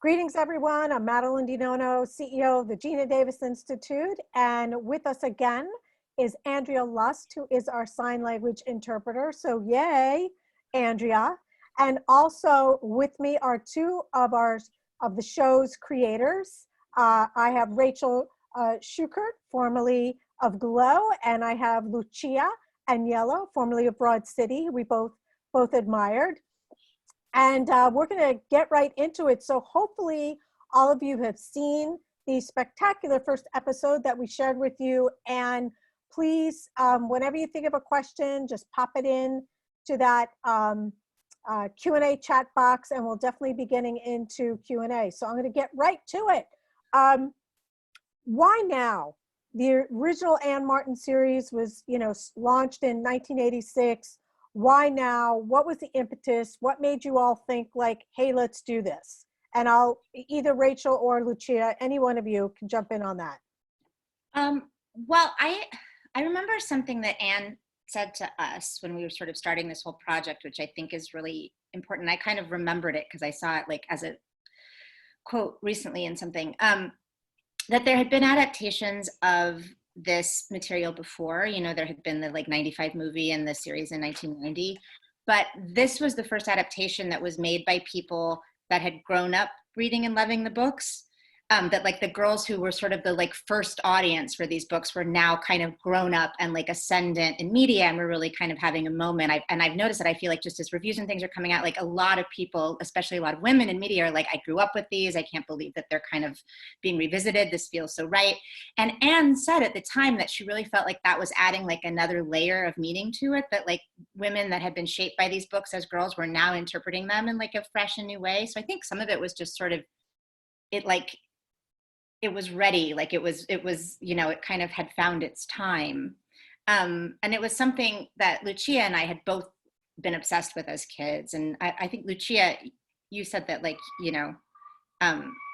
Greetings, everyone. I'm Madeline DiNono, CEO of the Geena Davis Institute. And with us again is Andrea Lust, who is our sign language interpreter. So yay, Andrea. And also with me are two of the show's creators. I have Rachel Shukert, formerly of Glow, and I have Lucia Aniello, formerly of Broad City, who we both admired. And we're going to get right into it. So hopefully all of you have seen the spectacular first episode that we shared with you. And please, whenever you think of a question, just pop it in to that Q&A chat box, and we'll definitely be getting into Q&A. So I'm going to get right to it. Why now? The original Anne Martin series was, launched in 1986. Why now? What was the impetus? What made you all think like, hey, let's do this? And either Rachel or Lucia, any one of you can jump in on that. Well, I remember something that Anne said to us when we were sort of starting this whole project, which I think is really important. I kind of remembered it because I saw it like as a quote recently in something, that there had been adaptations of this material before. There had been the 95 movie and the series in 1990, but this was the first adaptation that was made by people that had grown up reading and loving the books. That the girls who were sort of the first audience for these books were now kind of grown up and ascendant in media, and we're really kind of having a moment. I've noticed that I feel like just as reviews and things are coming out, a lot of people, especially a lot of women in media, are like, I grew up with these. I can't believe that they're kind of being revisited. This feels so right. And Anne said at the time that she really felt like that was adding another layer of meaning to it, that women that had been shaped by these books as girls were now interpreting them in a fresh and new way. So I think some of it was just sort of it was ready, it kind of had found its time. And it was something that Lucia and I had both been obsessed with as kids. And I think, Lucia, you said that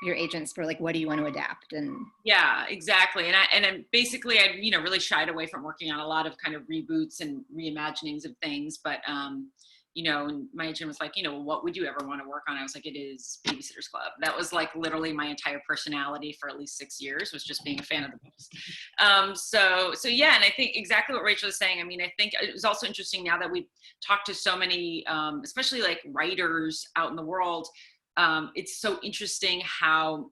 your agents were what do you want to adapt? And yeah, exactly. And basically I really shied away from working on a lot of kind of reboots and reimaginings of things. But, and my agent was like, what would you ever want to work on? I was like, it is Babysitter's Club. That was literally my entire personality for at least 6 years, was just being a fan of the books. So yeah, and I think exactly what Rachel is saying. I mean, I think it was also interesting now that we've talked to so many, especially writers out in the world. It's so interesting how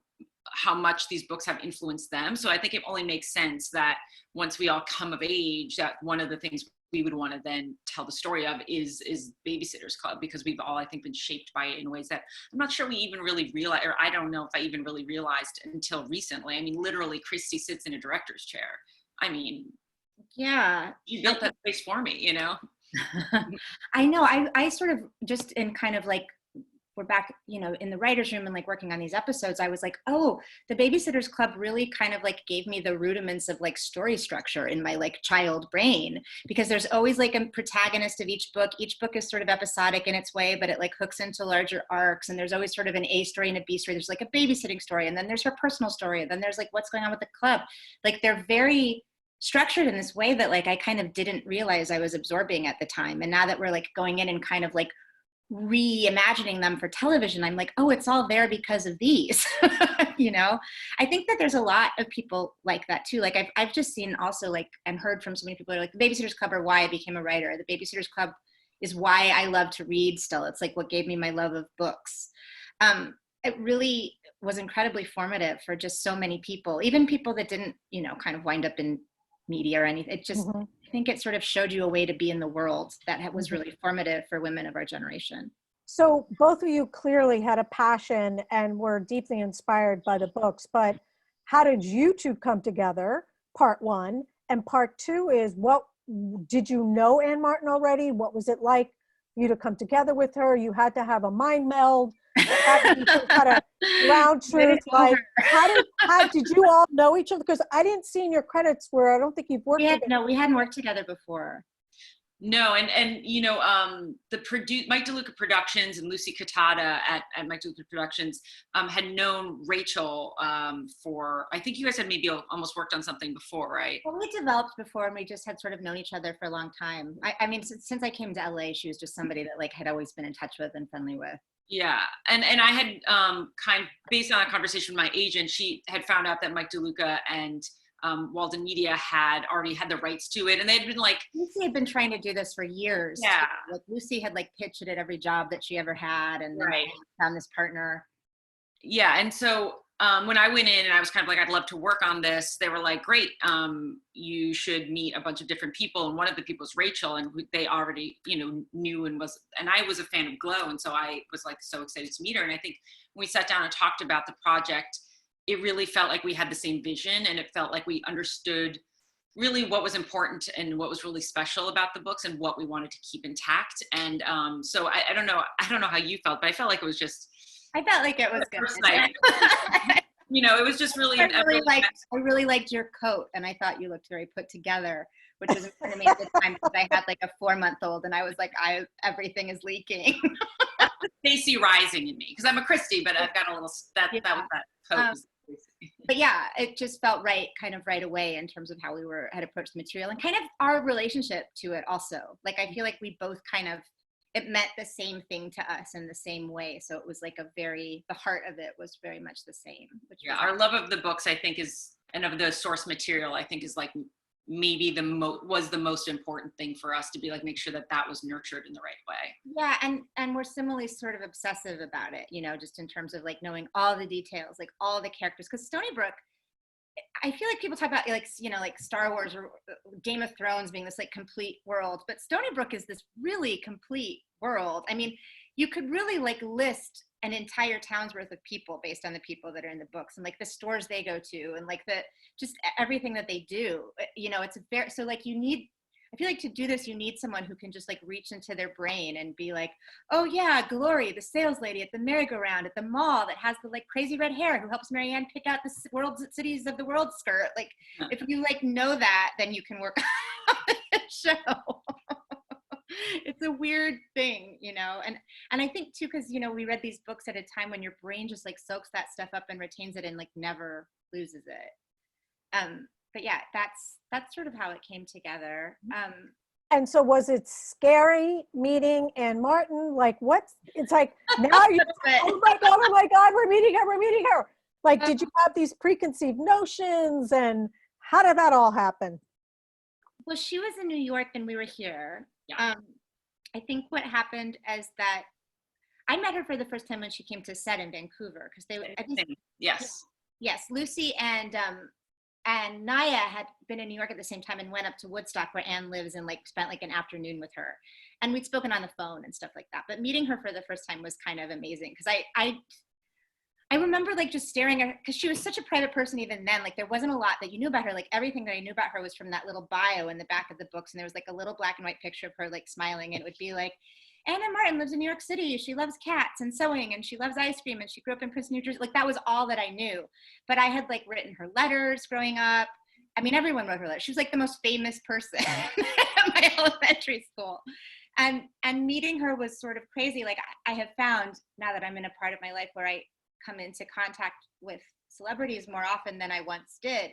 much these books have influenced them. So I think it only makes sense that once we all come of age, that one of the things we would want to then tell the story of is Babysitter's Club, because we've all, I think, been shaped by it in ways that I'm not sure we even really realize, or I don't know if I even really realized until recently. I mean, literally, Christy sits in a director's chair. I mean, yeah, you built that space for me, I know. I sort of just in kind of we're back, in the writer's room and working on these episodes, I was like, oh, the Babysitter's Club really kind of gave me the rudiments of story structure in my child brain, because there's always a protagonist of each book. Each book is sort of episodic in its way, but it hooks into larger arcs, and there's always sort of an A story and a B story. There's a babysitting story, and then there's her personal story, and then there's what's going on with the club. They're very structured in this way that I kind of didn't realize I was absorbing at the time. And now that we're going in and kind of reimagining them for television, I'm like, oh, it's all there because of these. I think that there's a lot of people like that too. I've just seen also and heard from so many people who are the Babysitter's Club are why I became a writer. The Babysitter's Club is why I love to read still. It's what gave me my love of books. It really was incredibly formative for just so many people, even people that didn't, kind of wind up in media or anything. It just, I think it sort of showed you a way to be in the world that was really formative for women of our generation. So both of you clearly had a passion and were deeply inspired by the books, but how did you two come together? Part one. And part two is, what did you know Anne Martin already? What was it like for you to come together with her? You had to have a mind meld. Had to be some kind of ground truth. How did you all know each other? Because I didn't see in your credits where I don't think you've worked together. No, we hadn't worked together before. No, and Mike DeLuca Productions and Lucy Catata at Mike DeLuca Productions had known Rachel for, I think you guys had maybe almost worked on something before, right? Well, we developed before, and we just had sort of known each other for a long time. I mean, since I came to LA, she was just somebody that had always been in touch with and friendly with. Yeah, and I had based on a conversation with my agent, she had found out that Mike DeLuca and Walden Media had already had the rights to it, and they'd been like, Lucy had been trying to do this for years. Yeah. Too. Like Lucy had like pitched it at every job that she ever had, and then Right. found this partner. Yeah, and so when I went in and I was kind of like, I'd love to work on this, they were like, great, you should meet a bunch of different people. And one of the people was Rachel, and they already, knew and I was a fan of Glow. And so I was like so excited to meet her. And I think when we sat down and talked about the project, it really felt like we had the same vision, and it felt like we understood really what was important and what was really special about the books and what we wanted to keep intact. And so I don't know how you felt, but I felt like it was just, I felt like it was good. It was just really. I really liked your coat, and I thought you looked very put together, which was important to me at the time because I had like a 4-month-old, and I was like, everything is leaking. Stacy Rising in me, because I'm a Christie, but I've got a little that was that coat. But yeah, it just felt kind of right away in terms of how we had approached the material and kind of our relationship to it also. Like I feel like we both it meant the same thing to us in the same way. So it was like the heart of it was very much the same. Our love of the books, I think, and of the source material, I think is like maybe was the most important thing for us to be like, make sure that was nurtured in the right way. Yeah. And we're similarly sort of obsessive about it, just in terms of like knowing all the details, like all the characters. Cause Stony Brook, I feel like people talk about like Star Wars or Game of Thrones being this like complete world, but Stony Brook is this really complete world. I mean, you could really like list an entire town's worth of people based on the people that are in the books and like the stores they go to and like just everything that they do. It's so like I feel like to do this, you need someone who can just like reach into their brain and be like, oh yeah, Glory, the sales lady at the merry-go-round at the mall that has the like crazy red hair who helps Marianne pick out the cities of the world skirt. Like if you like know that, then you can work on the show. It's a weird thing, and I think too, because, we read these books at a time when your brain just like soaks that stuff up and retains it and like never loses it. But yeah, that's sort of how it came together. And so was it scary meeting Anne Martin? Like it's like now you, oh my God, we're meeting her. Like, did you have these preconceived notions and how did that all happen? Well, she was in New York and we were here. Yeah. I think what happened is that I met her for the first time when she came to set in Vancouver because Yes, Lucy and Naya had been in New York at the same time and went up to Woodstock where Anne lives and like spent like an afternoon with her. And we'd spoken on the phone and stuff like that. But meeting her for the first time was kind of amazing because I remember like just staring at her because she was such a private person even then. Like there wasn't a lot that you knew about her. Like everything that I knew about her was from that little bio in the back of the books. And there was like a little black and white picture of her like smiling. And it would be like, Anna Martin lives in New York City. She loves cats and sewing and she loves ice cream and she grew up in Princeton, New Jersey. Like that was all that I knew. But I had like written her letters growing up. I mean, everyone wrote her letters. She was like the most famous person at my elementary school. And meeting her was sort of crazy. Like I have found now that I'm in a part of my life where I come into contact with celebrities more often than I once did.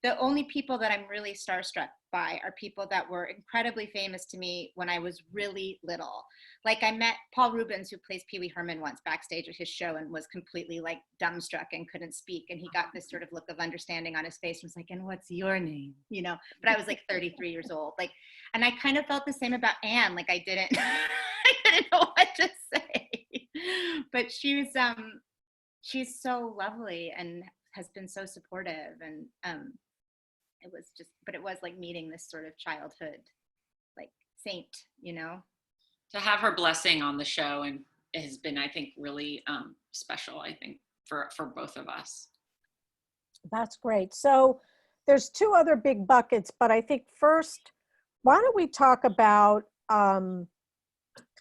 The only people that I'm really starstruck by are people that were incredibly famous to me when I was really little. Like I met Paul Rubens, who plays Pee Wee Herman, once backstage at his show and was completely like dumbstruck and couldn't speak. And he got this sort of look of understanding on his face and was like, and what's your name? But I was like 33 years old. Like, and I kind of felt the same about Anne. Like I didn't know what to say, but she's so lovely and has been so supportive. And it was like meeting this sort of childhood like saint, To have her blessing on the show and it has been, I think, really special, I think, for both of us. That's great. So there's two other big buckets, but I think first, why don't we talk about kind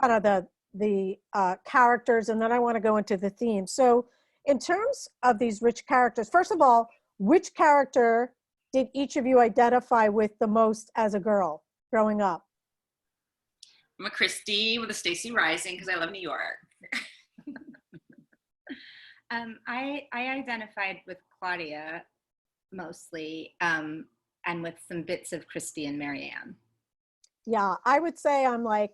of the characters, and then I want to go into the theme. So in terms of these rich characters, first of all, which character did each of you identify with the most as a girl growing up? I'm a Christie with a Stacy Rising because I love New York. I identified with Claudia mostly, and with some bits of Christie and Marianne. Yeah, I would say I'm like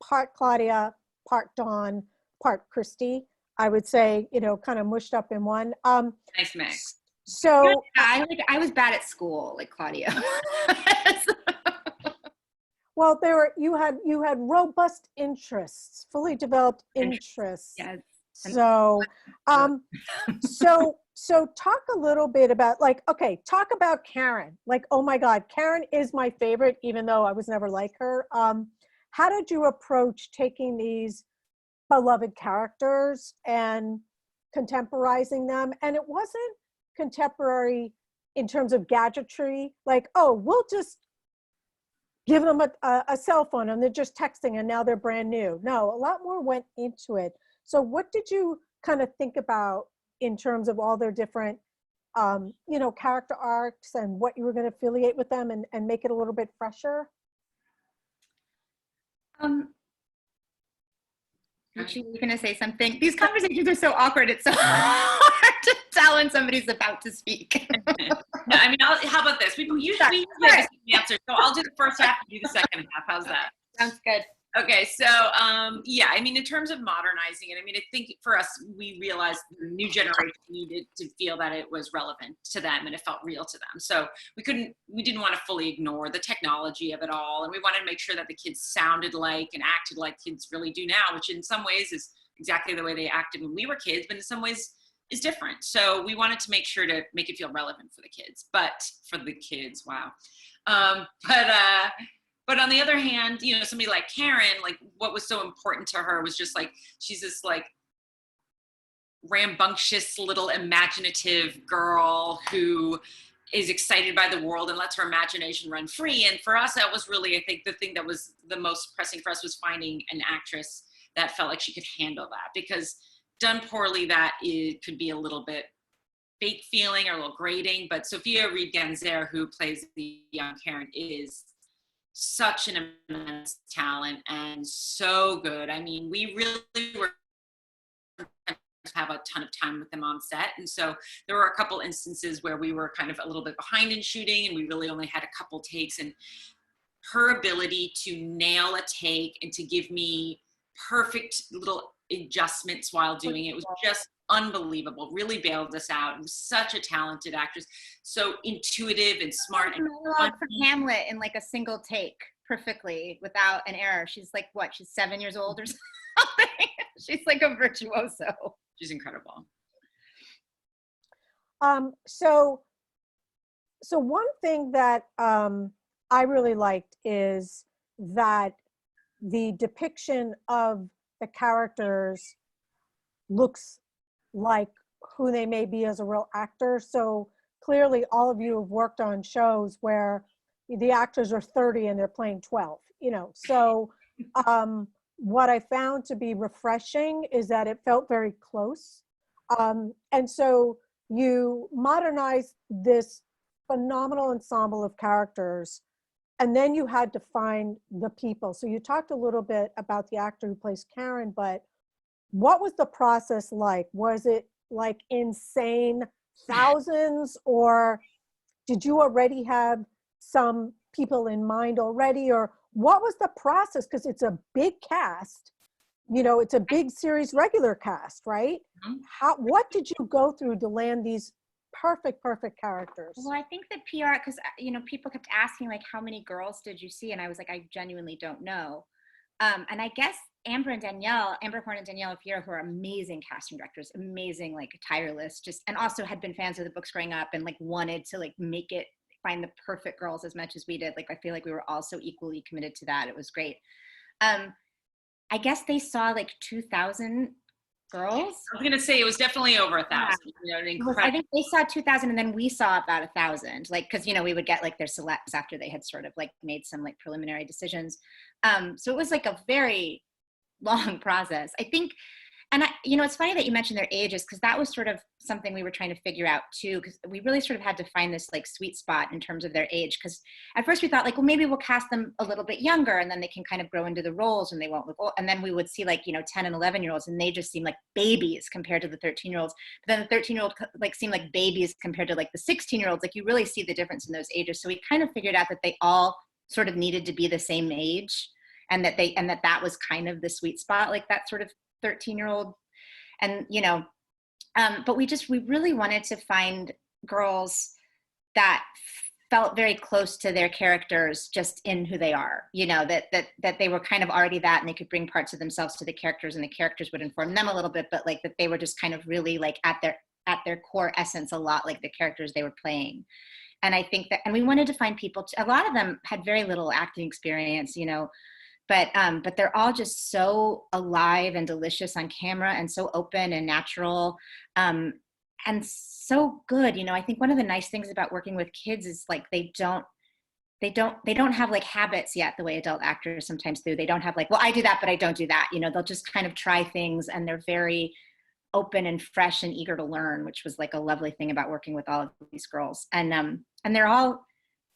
part Claudia, part Dawn, part Christy, I would say, you know, kind of mushed up in one. Nice mix. So I was bad at school, like Claudia. well, you had robust interests, fully developed interests. Yes. So, so talk a little bit about, like, okay, talk about Karen. Like, oh my God, Karen is my favorite, even though I was never like her. How did you approach taking these beloved characters and contemporizing them? And it wasn't contemporary in terms of gadgetry, like, oh, we'll just give them a cell phone and they're just texting and now they're brand new. No, a lot more went into it. So what did you kind of think about in terms of all their different, you know, character arcs and what you were going to affiliate with them and make it a little bit fresher? Lucia, you're going to say something? These conversations are so awkward. It's so hard to tell when somebody's about to speak. No, I mean, how about this? We usually have the same answer, so I'll do the first half and do the second half. How's that? Sounds good. Okay, so yeah, I mean, in terms of modernizing it, I mean, I think for us, we realized the new generation needed to feel that it was relevant to them and it felt real to them. So we didn't want to fully ignore the technology of it all, and we wanted to make sure that the kids sounded like and acted like kids really do now, which in some ways is exactly the way they acted when we were kids, but in some ways is different. So we wanted to make sure to make it feel relevant for the kids, wow. But on the other hand, you know, somebody like Karen, like what was so important to her was just like, she's this like rambunctious little imaginative girl who is excited by the world and lets her imagination run free. And for us, that was really, I think, the thing that was the most pressing for us was finding an actress that felt like she could handle that, because done poorly, could be a little bit fake feeling or a little grating. But Sophia Reed-Ganzer, who plays the young Karen, is such an immense talent and so good. I mean, we really were have a ton of time with them on set, and so there were a couple instances where we were kind of a little bit behind in shooting and we really only had a couple takes, and her ability to nail a take and to give me perfect little adjustments while doing it was just unbelievable. Really bailed us out. And was such a talented actress, so intuitive and smart. And monologue from Hamlet in like a single take perfectly without an error. She's like, what? She's 7 years old or something. She's like a virtuoso. She's incredible. So one thing that I really liked is that the depiction of the characters looks like who they may be as a real actor. So clearly all of you have worked on shows where the actors are 30 and they're playing 12, you know. So what I found to be refreshing is that it felt very close. And so you modernized this phenomenal ensemble of characters, and then you had to find the people. So you talked a little bit about the actor who plays Karen, but what was the process like? Was it like insane thousands, or did you already have some people in mind already, or what was the process? Because it's a big cast, you know, it's a big series regular cast, right? Mm-hmm. What did you go through to land these perfect characters? Well, I think the PR, because, you know, people kept asking, like, how many girls did you see? And I was like, I genuinely don't know. And I guess Amber Horn and Danielle Fiero, who are amazing casting directors, amazing, like tireless, and also had been fans of the books growing up and like wanted to like find the perfect girls as much as we did. Like, I feel like we were all so equally committed to that. It was great. I guess they saw like 2,000 girls. I was going to say it was definitely over 1,000. Yeah. You know, I think they saw 2,000 and then we saw about 1,000, like, cause you know, we would get like their selects after they had sort of like made some like preliminary decisions. So it was like a very long process, I think. And you know, it's funny that you mentioned their ages, because that was sort of something we were trying to figure out too, because we really sort of had to find this like sweet spot in terms of their age. Because at first we thought like, well, maybe we'll cast them a little bit younger and then they can kind of grow into the roles and they won't look old. And then we would see like, you know, 10 and 11-year-olds and they just seem like babies compared to the 13-year-olds. But then the 13-year-old like seemed like babies compared to like the 16-year-olds. Like you really see the difference in those ages. So we kind of figured out that they all sort of needed to be the same age, and that that was kind of the sweet spot, like that sort of 13-year-old. And, you know, but we really wanted to find girls that felt very close to their characters just in who they are, you know, that they were kind of already that, and they could bring parts of themselves to the characters, and the characters would inform them a little bit, but like that they were just kind of really like at their core essence a lot like the characters they were playing. And I think that, and we wanted to find people, a lot of them had very little acting experience, you know, but they're all just so alive and delicious on camera, and so open and natural, and so good. You know, I think one of the nice things about working with kids is like they don't have like habits yet the way adult actors sometimes do. They don't have like, well, I do that, but I don't do that. You know, they'll just kind of try things, and they're very open and fresh and eager to learn, which was like a lovely thing about working with all of these girls. And they're all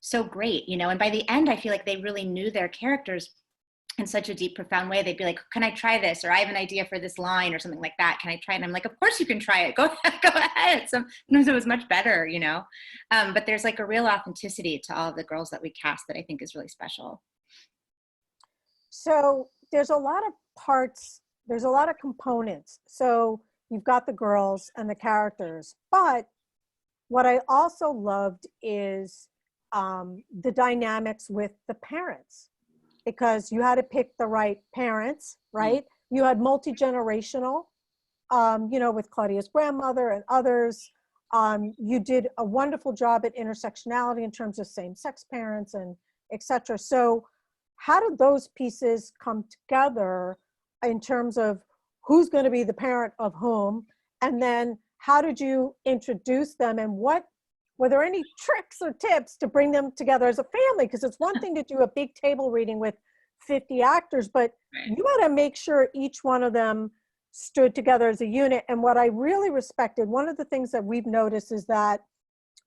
so great, you know, and by the end, I feel like they really knew their characters in such a deep, profound way. They'd be like, can I try this? Or I have an idea for this line or something like that. Can I try it? And I'm like, of course you can try it. Go ahead. Sometimes it was much better, you know? But there's like a real authenticity to all of the girls that we cast that I think is really special. So there's a lot of parts, there's a lot of components. So you've got the girls and the characters, but what I also loved is the dynamics with the parents, because you had to pick the right parents, right? You had multi-generational, you know, with Claudia's grandmother and others. You did a wonderful job at intersectionality in terms of same-sex parents and et cetera. So how did those pieces come together in terms of who's going to be the parent of whom? And then how did you introduce them, and were there any tricks or tips to bring them together as a family? Because it's one thing to do a big table reading with 50 actors, but you got to make sure each one of them stood together as a unit. And what I really respected, one of the things that we've noticed is that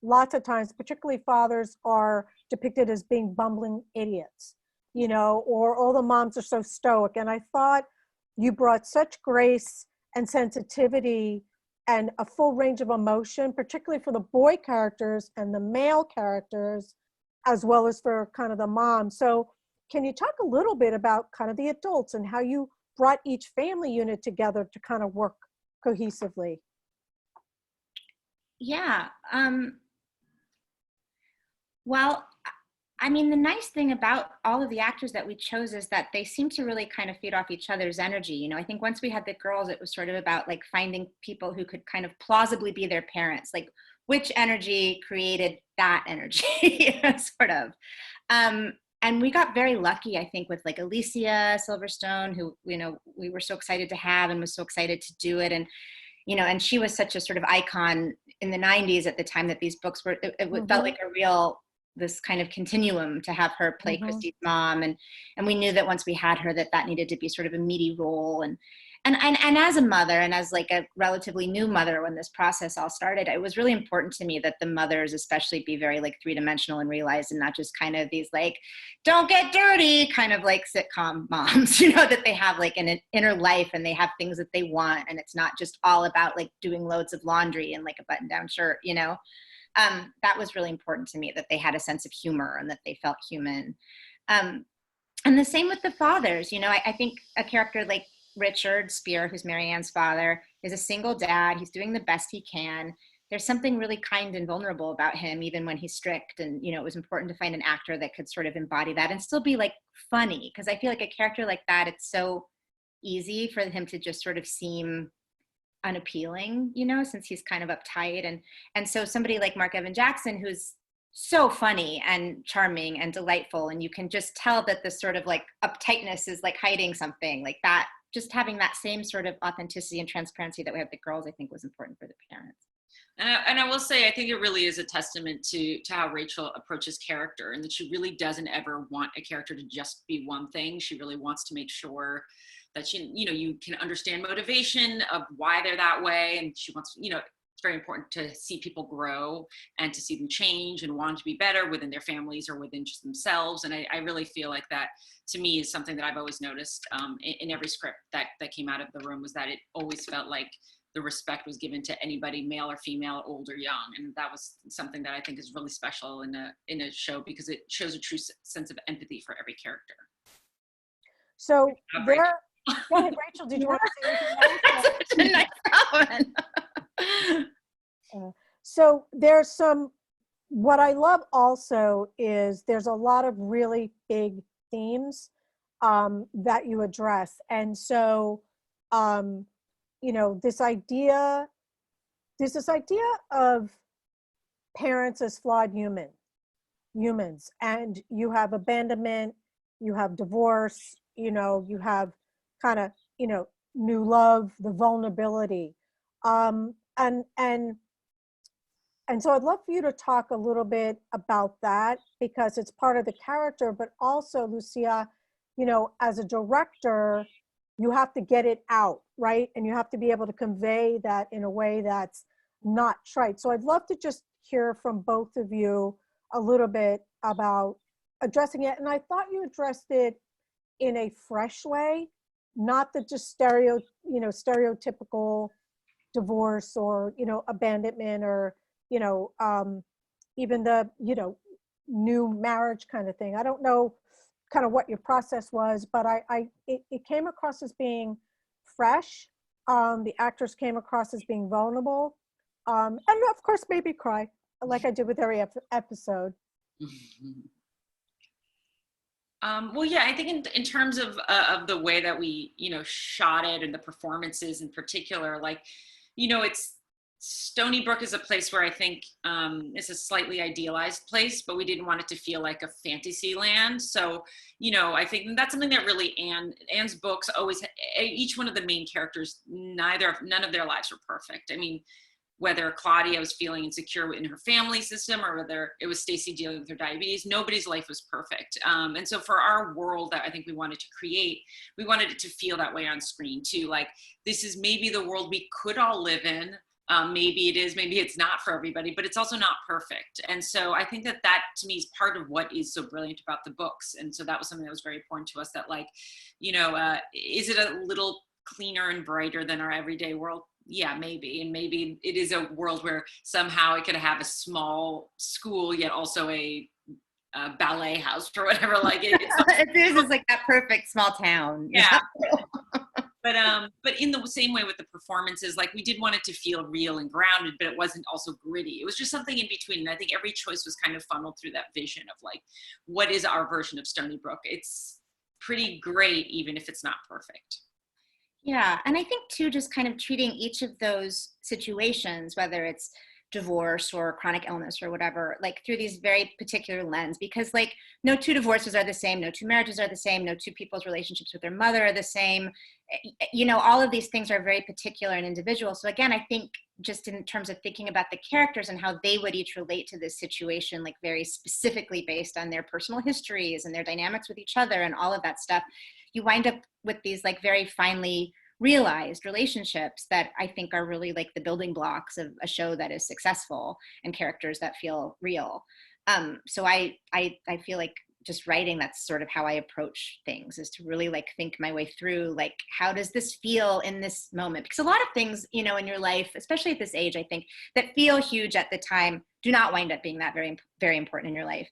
lots of times, particularly fathers, are depicted as being bumbling idiots, you know, or all the moms are so stoic. And I thought you brought such grace and sensitivity and a full range of emotion, particularly for the boy characters and the male characters, as well as for kind of the mom. So can you talk a little bit about kind of the adults and how you brought each family unit together to kind of work cohesively? Yeah. Well, I mean, the nice thing about all of the actors that we chose is that they seem to really kind of feed off each other's energy. You know, I think once we had the girls, it was sort of about like finding people who could kind of plausibly be their parents, like which energy created that energy, sort of. And we got very lucky, I think, with like Alicia Silverstone, who, you know, we were so excited to have and was so excited to do it. And, you know, and she was such a sort of icon in the 90s at the time that these books were, it felt like a real, this kind of continuum to have her play Christy's mom. And we knew that once we had her, that needed to be sort of a meaty role. And as a mother, and as like a relatively new mother when this process all started, it was really important to me that the mothers especially be very like three-dimensional and realized, and not just kind of these like, don't get dirty kind of like sitcom moms, you know, that they have like an inner life and they have things that they want. And it's not just all about like doing loads of laundry and like a button-down shirt, you know. That was really important to me, that they had a sense of humor and that they felt human. And the same with the fathers. You know, I think a character like Richard Spear, who's Marianne's father, is a single dad. He's doing the best he can. There's something really kind and vulnerable about him, even when he's strict. And, you know, it was important to find an actor that could sort of embody that and still be like funny. Because I feel like a character like that, it's so easy for him to just sort of seem unappealing, you know, since he's kind of uptight. And so somebody like Mark Evan Jackson, who's so funny and charming and delightful, and you can just tell that this sort of like uptightness is like hiding something like that. Just having that same sort of authenticity and transparency that we have the girls, I think was important for the parents. And I will say, I think it really is a testament to how Rachel approaches character, and that she really doesn't ever want a character to just be one thing. She really wants to make sure that you can understand motivation of why they're that way. And she wants, you know, it's very important to see people grow and to see them change and want to be better within their families or within just themselves. And I really feel like that, to me, is something that I've always noticed in every script that came out of the room, was that it always felt like the respect was given to anybody, male or female, old or young. And that was something that I think is really special in a show, because it shows a true sense of empathy for every character. So Go ahead, Rachel. Did you want to say anything else? Such a nice compliment. So there's some, what I love also is there's a lot of really big themes that you address. And so, you know, there's this idea of parents as flawed humans, and you have abandonment, you have divorce, you know, you have kind of, you know, new love, the vulnerability. And so I'd love for you to talk a little bit about that because it's part of the character, but also, Lucia, you know, as a director, you have to get it out, right? And you have to be able to convey that in a way that's not trite. So I'd love to just hear from both of you a little bit about addressing it. And I thought you addressed it in a fresh way, not the just stereotypical divorce or, you know, abandonment or, you know, even the, you know, new marriage kind of thing. I don't know kind of what your process was, but it came across as being fresh. The actors came across as being vulnerable. And of course, maybe cry, like I did with every episode. Well, yeah, I think in terms of the way that we, you know, shot it and the performances in particular, like, you know, it's Stony Brook is a place where I think it's a slightly idealized place, but we didn't want it to feel like a fantasy land. So, you know, I think that's something that really Anne's books always, each one of the main characters, none of their lives were perfect. I mean, whether Claudia was feeling insecure in her family system or whether it was Stacy dealing with her diabetes, nobody's life was perfect. And so for our world that I think we wanted to create, we wanted it to feel that way on screen too. Like, this is maybe the world we could all live in. Maybe it is, maybe it's not for everybody, but it's also not perfect. And so I think that to me is part of what is so brilliant about the books. And so that was something that was very important to us, that, like, you know, is it a little cleaner and brighter than our everyday world? Yeah, maybe. And maybe it is a world where somehow it could have a small school, yet also a ballet house or whatever. Like This is like that perfect small town. Yeah. But in the same way with the performances, like, we did want it to feel real and grounded, but it wasn't also gritty. It was just something in between. And I think every choice was kind of funneled through that vision of, like, what is our version of Stony Brook? It's pretty great, even if it's not perfect. Yeah, and I think too, just kind of treating each of those situations, whether it's divorce or chronic illness or whatever, like through these very particular lens, because, like, no two divorces are the same, no two marriages are the same, no two people's relationships with their mother are the same. You know, all of these things are very particular and individual. So again, I think just in terms of thinking about the characters and how they would each relate to this situation, like very specifically based on their personal histories and their dynamics with each other and all of that stuff, you wind up with these, like, very finely realized relationships that I think are really like the building blocks of a show that is successful, and characters that feel real. So I feel like just writing, that's sort of how I approach things, is to really, like, think my way through, like, how does this feel in this moment? Because a lot of things, you know, in your life, especially at this age, I think, that feel huge at the time do not wind up being that very, very important in your life.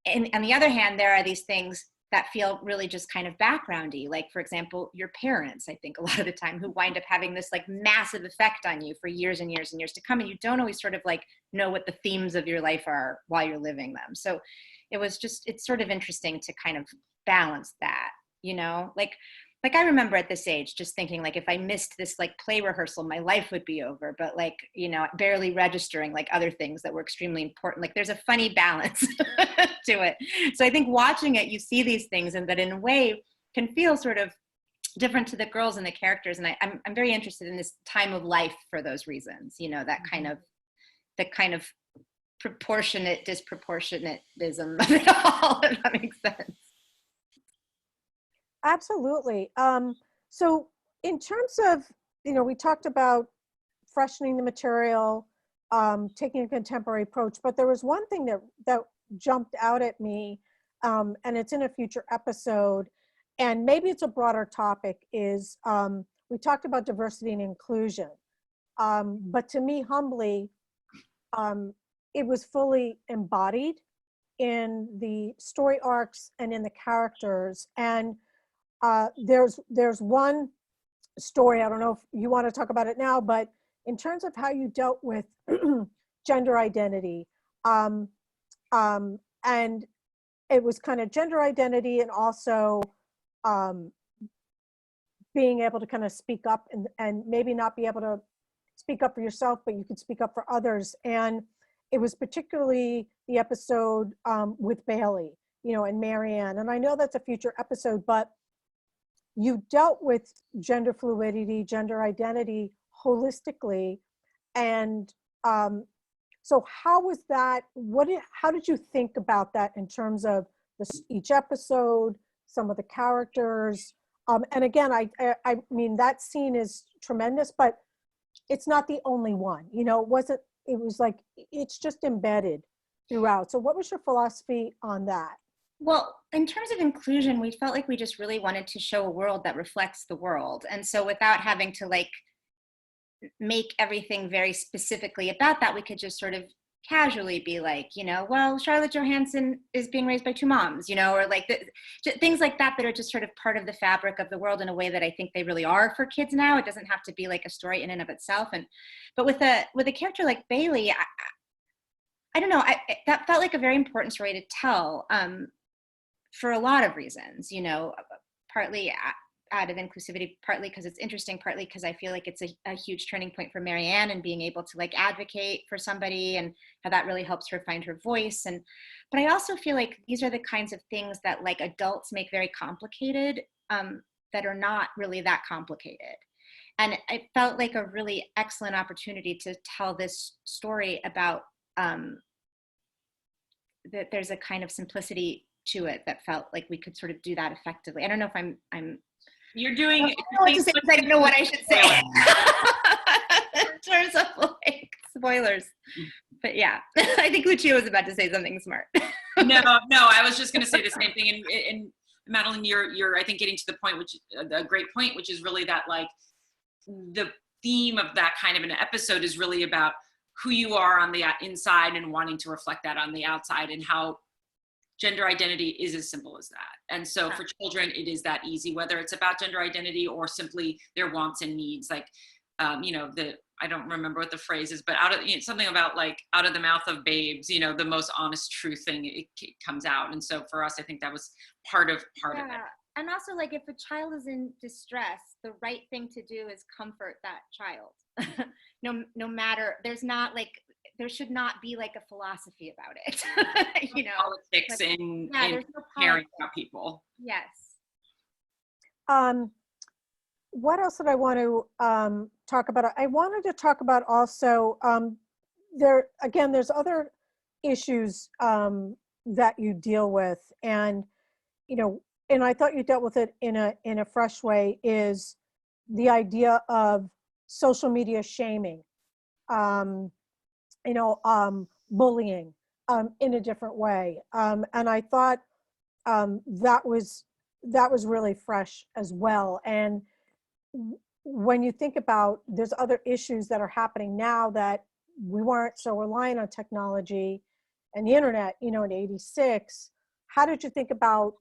And on the other hand, there are these things that feel really just kind of backgroundy. Like, for example, your parents, I think a lot of the time, who wind up having this, like, massive effect on you for years and years and years to come. And you don't always sort of, like, know what the themes of your life are while you're living them. So it's sort of interesting to kind of balance that, you know, like I remember at this age just thinking, like, if I missed this, like, play rehearsal, my life would be over. But, like, you know, barely registering, like, other things that were extremely important. Like, there's a funny balance to it. So I think watching it, you see these things, and that in a way can feel sort of different to the girls and the characters. And I'm very interested in this time of life for those reasons, you know, that kind of proportionate disproportionateism of it all, if that makes sense. Absolutely. So in terms of, you know, we talked about freshening the material, taking a contemporary approach, but there was one thing that jumped out at me, and it's in a future episode, and maybe it's a broader topic, is we talked about diversity and inclusion. But to me, humbly, it was fully embodied in the story arcs and in the characters. And there's one story, I don't know if you want to talk about it now, but in terms of how you dealt with gender identity, and it was kind of gender identity and also being able to kind of speak up and maybe not be able to speak up for yourself, but you could speak up for others. And it was particularly the episode with Bailey, and Marianne. And I know that's a future episode, but you dealt with gender fluidity, gender identity holistically. And so how was that, how did you think about that in terms of each episode, some of the characters? And again, I mean, that scene is tremendous, but it's not the only one, it was like, it's just embedded throughout. So what was your philosophy on that? Well, in terms of inclusion, we felt like we just really wanted to show a world that reflects the world. And so without having to like make everything very specifically about that, we could just sort of casually be like, well, Charlotte Johansson is being raised by two moms, or like things like that are just sort of part of the fabric of the world in a way that I think they really are for kids now. It doesn't have to be like a story in and of itself. But with a character like Bailey, I don't know, that felt like a very important story to tell for a lot of reasons, partly out of inclusivity, partly because it's interesting, partly because I feel like it's a huge turning point for Marianne and being able to like advocate for somebody and how that really helps her find her voice. But I also feel like these are the kinds of things that like adults make very complicated that are not really that complicated. And it felt like a really excellent opportunity to tell this story about that there's a kind of simplicity to it that felt like we could sort of do that effectively. I don't know if I'm You're doing. I don't know what to say, I don't know what I should say in terms of like spoilers. But yeah, I think Lucia was about to say something smart. No, I was just going to say the same thing. And Madeline, you're I think getting to the point, which a great point, which is really that like the theme of that kind of an episode is really about who you are on the inside and wanting to reflect that on the outside, and how gender identity is as simple as that. And so for children, it is that easy, whether it's about gender identity or simply their wants and needs. Like, I don't remember what the phrase is, but something about like out of the mouth of babes, the most honest true thing, it comes out. And so for us, I think that was part of it. And also like if a child is in distress, the right thing to do is comfort that child. No matter, there should not be like a philosophy about it. Politics like, and there's no caring about people. Yes. What else did I want to talk about? I wanted to talk about also, there's other issues that you deal with, and and I thought you dealt with it in a fresh way, is the idea of social media shaming, bullying in a different way. And I thought that was really fresh as well. And when you think about, there's other issues that are happening now that we weren't so reliant on technology and the internet, in '86. How did you think about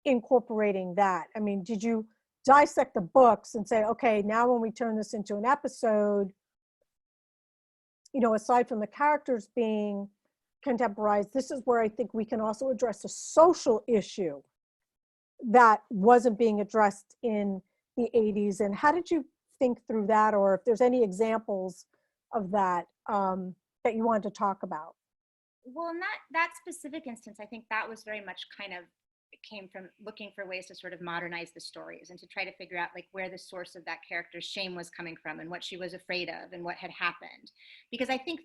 incorporating that? I mean, did you dissect the books and say, okay, now when we turn this into an episode, aside from the characters being contemporized, this is where I think we can also address a social issue that wasn't being addressed in the 80s. And how did you think through that, or if there's any examples of that that you wanted to talk about? Well, in that specific instance, I think that was very much kind of, it came from looking for ways to sort of modernize the stories and to try to figure out like where the source of that character's shame was coming from and what she was afraid of and what had happened. Because I think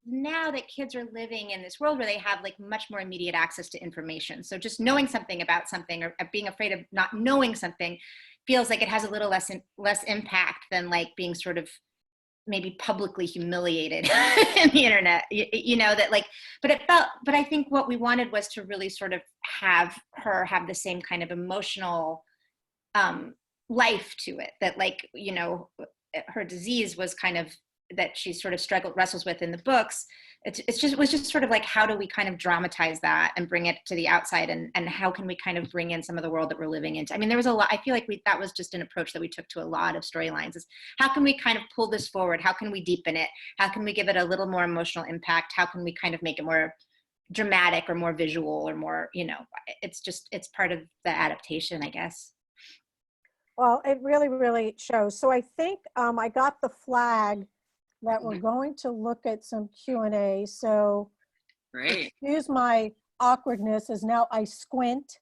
now that kids are living in this world where they have like much more immediate access to information. So just knowing something about something or being afraid of not knowing something feels like it has a little less impact than like being sort of maybe publicly humiliated in the internet, that like, but I think what we wanted was to really sort of have her have the same kind of emotional life to it, that like, her disease was kind of that she sort of wrestles with in the books. It was just sort of like, how do we kind of dramatize that and bring it to the outside, and how can we kind of bring in some of the world that we're living into? I mean, there was a lot, I feel like that was just an approach that we took to a lot of storylines, is how can we kind of pull this forward? How can we deepen it? How can we give it a little more emotional impact? How can we kind of make it more dramatic or more visual or more, it's part of the adaptation, I guess. Well, it really, really shows. So I think I got the flag that we're going to look at some Q&A. So Great. excuse my awkwardness as now I squint.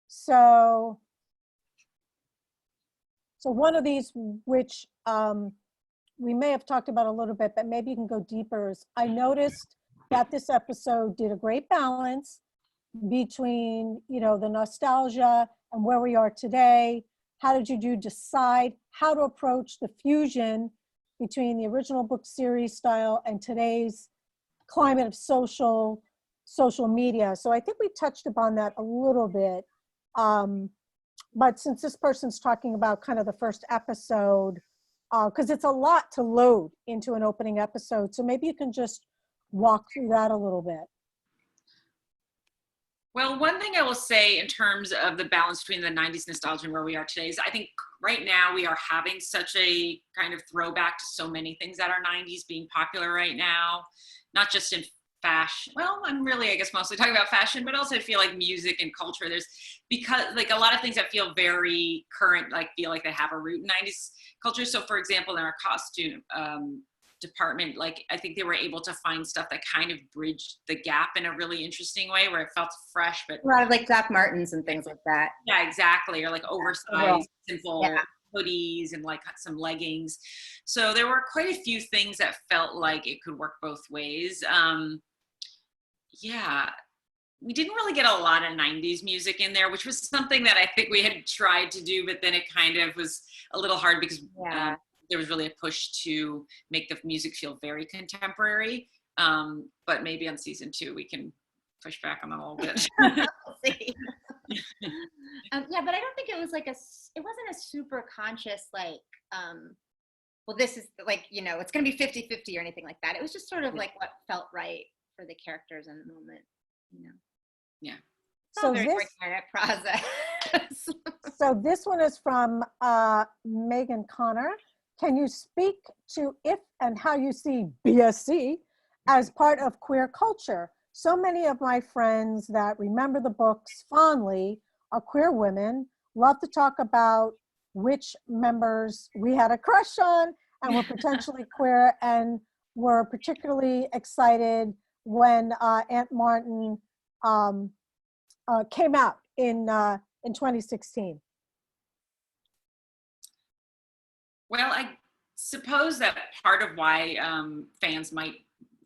So one of these, which we may have talked about a little bit, but maybe you can go deeper, is I noticed that this episode did a great balance between, the nostalgia and where we are today. How did you decide how to approach the fusion between the original book series style and today's climate of social media? So I think we touched upon that a little bit. But since this person's talking about kind of the first episode, because it's a lot to load into an opening episode, so maybe you can just walk through that a little bit. Well, one thing I will say in terms of the balance between the 90s nostalgia and where we are today is I think right now we are having such a kind of throwback to so many things that are 90s being popular right now, not just in fashion. Well, I'm really, I guess, mostly talking about fashion, but also I feel like music and culture. Because like a lot of things that feel very current, like feel like they have a root in 90s culture. So for example, in our costume department, like I think they were able to find stuff that kind of bridged the gap in a really interesting way where it felt fresh, but a lot of like Doc Martens and things like that. Yeah, exactly. Or like oversized, simple hoodies and like some leggings. So there were quite a few things that felt like it could work both ways. We didn't really get a lot of 90s music in there, which was something that I think we had tried to do, but then it kind of was a little hard because there was really a push to make the music feel very contemporary. But maybe on season 2, we can push back on that a little bit. We'll see. But I don't think it was like it wasn't a super conscious, like, well, this is like, it's going to be 50-50 or anything like that. It was just sort of like what felt right for the characters in the moment, Yeah. So very this process. So this one is from Megan Connor. Can you speak to if and how you see BSC as part of queer culture? So many of my friends that remember the books fondly are queer women, love to talk about which members we had a crush on and were potentially queer, and were particularly excited when Aunt Martin came out in 2016. Well, I suppose that part of why fans might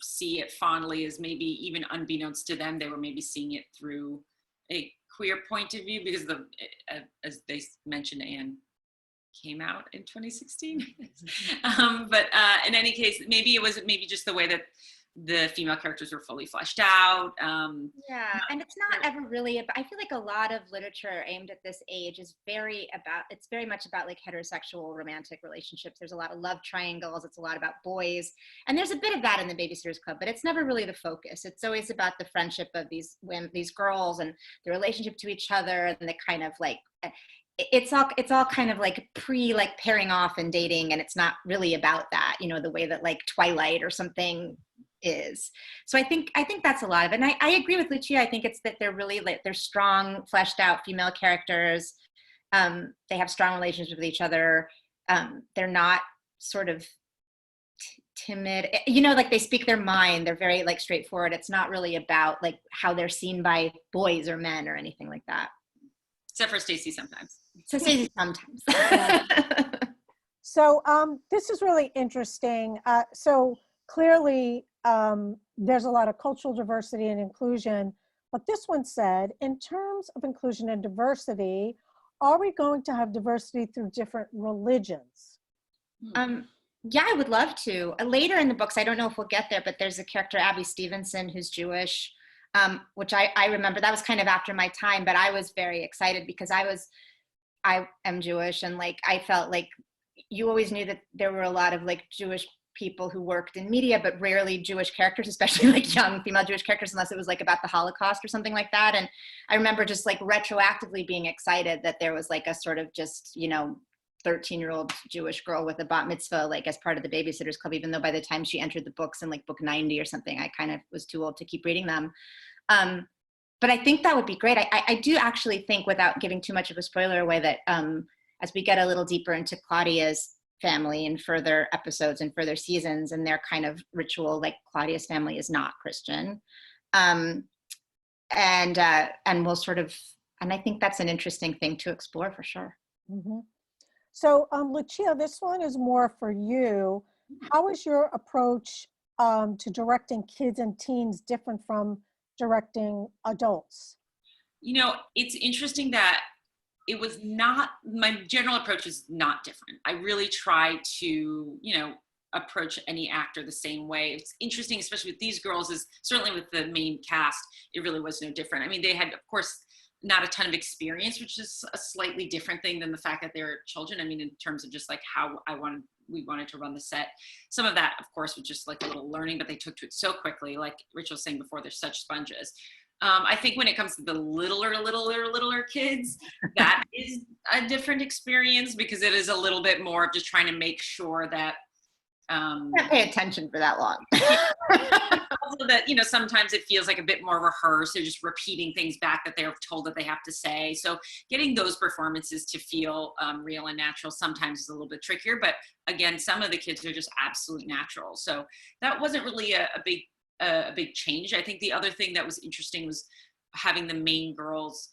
see it fondly is maybe even unbeknownst to them, they were maybe seeing it through a queer point of view, because as they mentioned, Anne came out in 2016. But in any case, maybe it was just the way that the female characters were fully fleshed out. And it's not ever really about, I feel like a lot of literature aimed at this age is very much about like heterosexual romantic relationships. There's a lot of love triangles. It's a lot about boys. And there's a bit of that in the Babysitters Club, but it's never really the focus. It's always about the friendship of these women, these girls, and the relationship to each other, and the kind of like, it's all kind of like like pairing off and dating. And it's not really about that, the way that like Twilight or something is. So I think that's a lot of it. And I agree with Lucia. I think it's that they're really like, they're strong, fleshed out female characters. They have strong relationships with each other. They're not sort of timid, like they speak their mind. They're very like straightforward. It's not really about like how they're seen by boys or men or anything like that. Except for Stacey sometimes. So Stacey sometimes. So this is really interesting. So clearly, there's a lot of cultural diversity and inclusion, but this one said, in terms of inclusion and diversity, are we going to have diversity through different religions? Yeah, I would love to. Later in the books, I don't know if we'll get there, but there's a character, Abby Stevenson, who's Jewish, which I remember. That was kind of after my time, but I was very excited because I am Jewish, and like I felt like you always knew that there were a lot of like Jewish people who worked in media, but rarely Jewish characters, especially like young female Jewish characters, unless it was like about the Holocaust or something like that. And I remember just like retroactively being excited that there was like a sort of just, 13-year-old Jewish girl with a bat mitzvah, like as part of the Babysitters Club, even though by the time she entered the books in like book 90 or something, I kind of was too old to keep reading them. But I think that would be great. I do actually think, without giving too much of a spoiler away, that as we get a little deeper into Claudia's family in further episodes and further seasons and their kind of ritual, like Claudia's family is not Christian. And we'll sort of, and I think that's an interesting thing to explore for sure. Mm-hmm. So, Lucia, this one is more for you. How is your approach to directing kids and teens different from directing adults? It's interesting that it was not, my general approach is not different. I really try to, approach any actor the same way. It's interesting, especially with these girls, is certainly with the main cast, it really was no different. I mean, they had, of course, not a ton of experience, which is a slightly different thing than the fact that they're children. I mean, in terms of just like how we wanted to run the set. Some of that, of course, was just like a little learning, but they took to it so quickly. Like Rachel was saying before, they're such sponges. I think when it comes to the littler kids, that is a different experience, because it is a little bit more of just trying to make sure that Can't pay attention for that long. also that, sometimes it feels like a bit more rehearsed. They're just repeating things back that they're told that they have to say. So getting those performances to feel real and natural sometimes is a little bit trickier. But again, some of the kids are just absolute natural. So that wasn't really a big change. I think the other thing that was interesting was having the main girls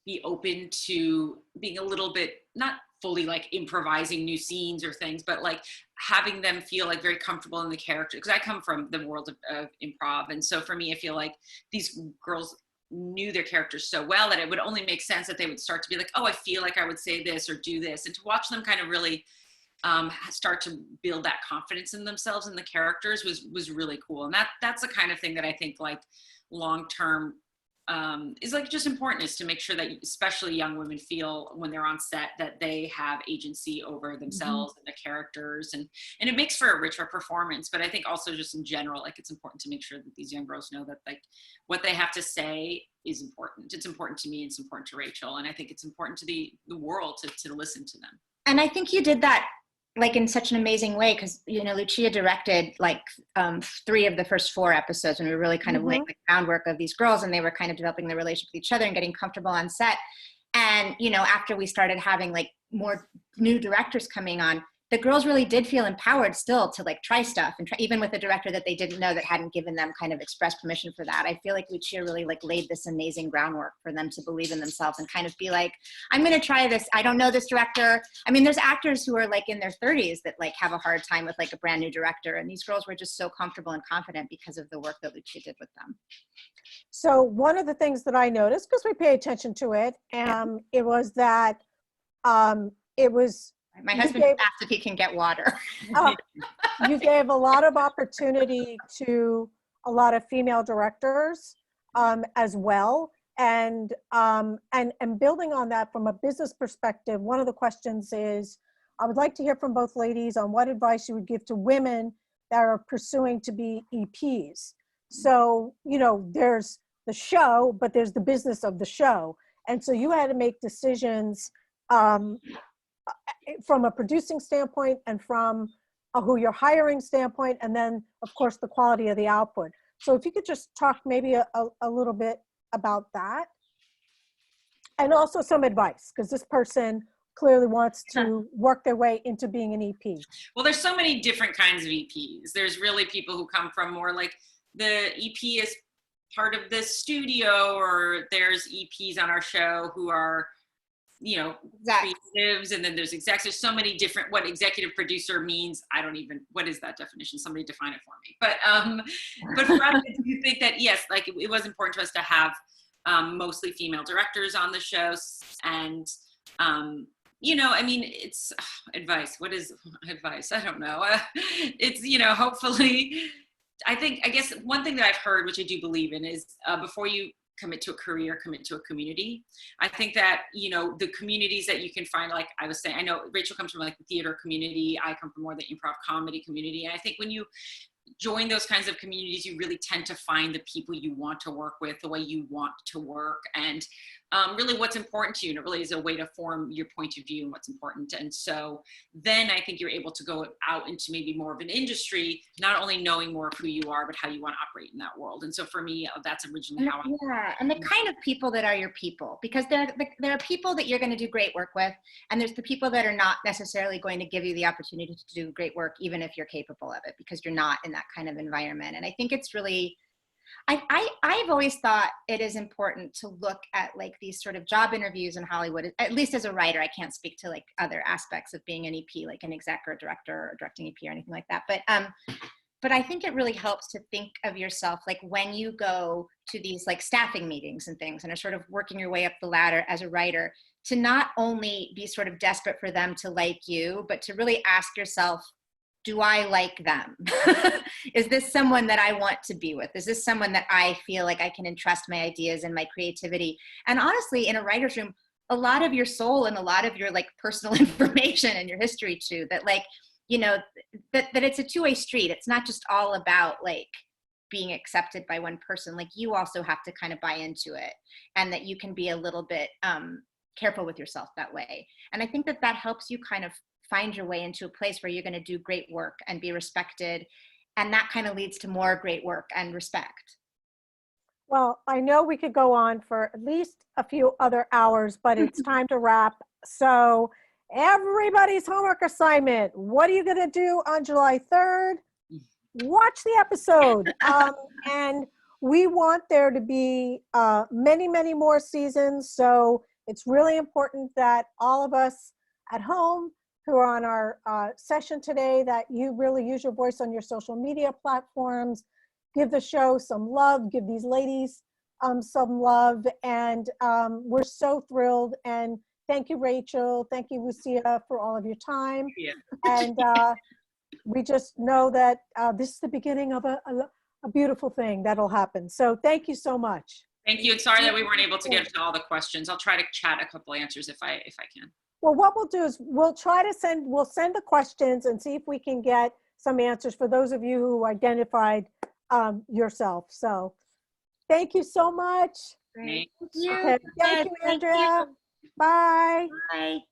be open to being a little bit, not fully like improvising new scenes or things, but like having them feel like very comfortable in the character. Because I come from the world of improv. And so for me, I feel like these girls knew their characters so well that it would only make sense that they would start to be like, oh, I feel like I would say this or do this. And to watch them kind of really start to build that confidence in themselves and the characters was really cool. And that's the kind of thing that I think like long-term is like just important, is to make sure that especially young women feel when they're on set that they have agency over themselves and the characters, and it makes for a richer performance. But I think also just in general, like it's important to make sure that these young girls know that like what they have to say is important. It's important to me, it's important to Rachel, and I think it's important to the world to listen to them. And I think you did that like in such an amazing way, because Lucia directed like 3 of the first 4 episodes, and we were really kind of laying the groundwork of these girls, and they were kind of developing their relationship with each other and getting comfortable on set. And after we started having like more new directors coming on, the girls really did feel empowered still to like try stuff, and even with a director that they didn't know, that hadn't given them kind of express permission for that. I feel like Lucia really like laid this amazing groundwork for them to believe in themselves and kind of be like, I'm going to try this. I don't know this director. I mean, there's actors who are like in their 30s that like have a hard time with like a brand new director. And these girls were just so comfortable and confident because of the work that Lucia did with them. So one of the things that I noticed, because we pay attention to it, it was that it was, my husband asked if he can get water. You gave a lot of opportunity to a lot of female directors as well. And building on that from a business perspective, one of the questions is, I would like to hear from both ladies on what advice you would give to women that are pursuing to be EPs. So, there's the show, but there's the business of the show. And so you had to make decisions from a producing standpoint and from who you're hiring standpoint, and then of course the quality of the output. So if you could just talk maybe a little bit about that, and also some advice, because this person clearly wants to work their way into being an EP. Well, there's so many different kinds of EPs. There's really people who come from more like the EP is part of the studio, or there's EPs on our show who are creatives, and then there's execs. There's so many different, what executive producer means, what is that definition? Somebody define it for me. But for us, you think that, yes, like it was important to us to have mostly female directors on the show. And, it's advice. What is advice? I don't know. It's, hopefully, I guess one thing that I've heard, which I do believe in, is before you commit to a career, commit to a community. I think that, you know, the communities that you can find, like I was saying, I know Rachel comes from like the theater community. I come from more the improv comedy community. And I think when you join those kinds of communities, you really tend to find the people you want to work with, the way you want to work, and really what's important to you. And it really is a way to form your point of view and what's important. And so then I think you're able to go out into maybe more of an industry, not only knowing more of who you are, but how you want to operate in that world. And so for me, that's originally how I. Yeah, and the kind of people that are your people, because there are people that you're going to do great work with, and there's the people that are not necessarily going to give you the opportunity to do great work, even if you're capable of it, because you're not in that kind of environment. And I think it's really, I've always thought it is important to look at like these sort of job interviews in Hollywood, at least as a writer. I can't speak to like other aspects of being an EP, like an exec or a director or directing EP or anything like that. But I think it really helps to think of yourself, like when you go to these like staffing meetings and things and are sort of working your way up the ladder as a writer, to not only be sort of desperate for them to like you, but to really ask yourself, do I like them? Is this someone that I want to be with? Is this someone that I feel like I can entrust my ideas and my creativity? And honestly, in a writer's room, a lot of your soul and a lot of your like personal information and your history too, that like, you know, that it's a two-way street. It's not just all about like being accepted by one person. Like you also have to kind of buy into it, and that you can be a little bit careful with yourself that way. And I think that that helps you kind of find your way into a place where you're going to do great work and be respected. And that kind of leads to more great work and respect. Well, I know we could go on for at least a few other hours, but it's time to wrap. So everybody's homework assignment. What are you going to do on July 3rd? Watch the episode. And we want there to be many, many more seasons. So it's really important that all of us at home who are on our session today, that you really use your voice on your social media platforms, give the show some love, give these ladies some love. And we're so thrilled. And thank you, Rachel. Thank you, Lucia, for all of your time. Yeah. And we just know that this is the beginning of a beautiful thing that'll happen. So thank you so much. Thank you. And sorry that we weren't able to get to all the questions. I'll try to chat a couple answers if I can. Well, what we'll do is we'll send the questions and see if we can get some answers for those of you who identified yourself. So thank you so much. Great. Thank you. Okay. Thank you, Andrea. Thank you. Bye. Bye.